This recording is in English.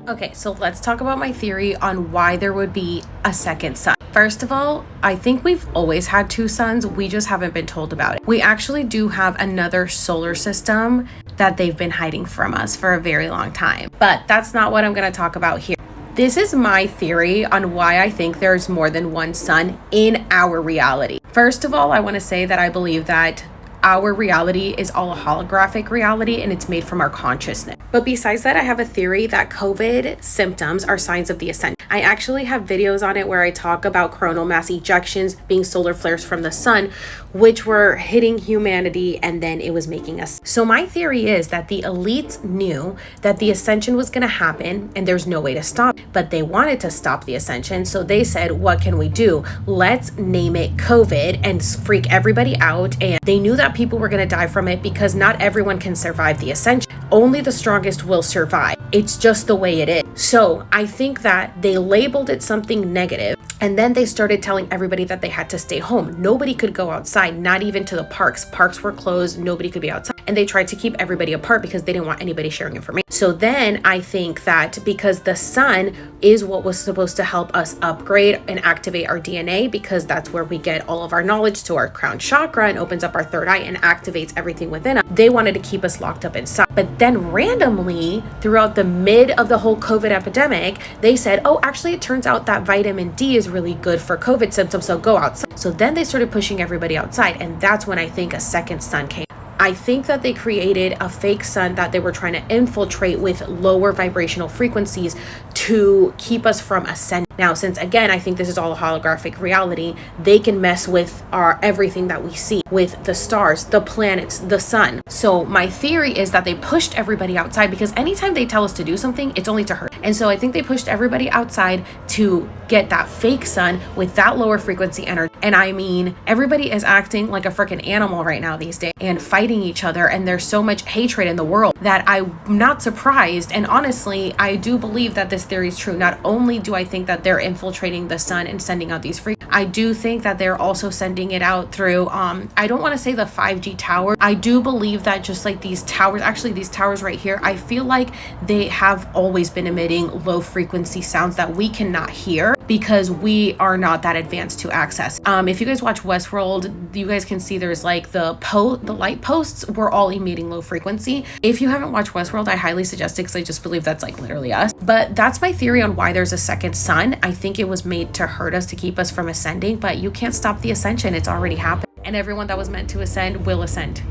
Okay, so let's talk about my theory on why there would be a second sun. First of all, I think we've always had two suns. We just haven't been told about it. We actually do have another solar system that they've been hiding from us for a very long time. But that's not what I'm going to talk about here. This is my theory on why I think there's more than one sun in our reality. First of all, I want to say that I believe that our reality is all a holographic reality and it's made from our consciousness. But besides that, I have a theory that COVID symptoms are signs of the ascension. I actually have videos on it where I talk about coronal mass ejections being solar flares from the sun, which were hitting humanity and then it was making us. So my theory is that the elites knew that the ascension was going to happen and there's no way to stop it, but they wanted to stop the ascension. So they said, what can we do? Let's name it COVID and freak everybody out. And they knew that people were going to die from it because not everyone can survive the ascension. Only the strongest will survive. It's just the way it is. So I think that they labeled it something negative and then they started telling everybody that they had to stay home. Nobody could go outside, not even to the parks. Parks were closed. Nobody could be outside. And they tried to keep everybody apart because they didn't want anybody sharing information. So then I think that because the sun is what was supposed to help us upgrade and activate our DNA, because that's where we get all of our knowledge to our crown chakra and opens up our third eye and activates everything within us. They wanted to keep us locked up inside. But then randomly throughout the mid of the whole COVID epidemic, they said, oh, actually, it turns out that vitamin D is really good for COVID symptoms. So go outside. So then they started pushing everybody outside. And that's when I think a second sun came. I think that they created a fake sun that they were trying to infiltrate with lower vibrational frequencies to keep us from ascending. Now, since again, I think this is all a holographic reality, they can mess with our everything that we see, with the stars, the planets, the sun. So my theory is that they pushed everybody outside because anytime they tell us to do something, it's only to hurt. And so I think they pushed everybody outside to get that fake sun with that lower frequency energy. And I mean, everybody is acting like a freaking animal right now these days and fighting each other. And there's so much hatred in the world that I'm not surprised. And honestly, I do believe that this theory is true. Not only do I think that they're infiltrating the sun and sending out these freaks, I do think that they're also sending it out through, I don't want to say the 5G tower. I do believe that just like these towers, actually these towers right here, I feel like they have always been emitting low frequency sounds that we cannot hear because we are not that advanced to access. If you guys watch Westworld, you guys can see there's like the light posts were all emitting low frequency. If you haven't watched Westworld, I highly suggest it because I just believe that's like literally us. But that's my theory on why there's a second sun. I think it was made to hurt us, to keep us from ascending, but you can't stop the ascension. It's already happened. And everyone that was meant to ascend will ascend.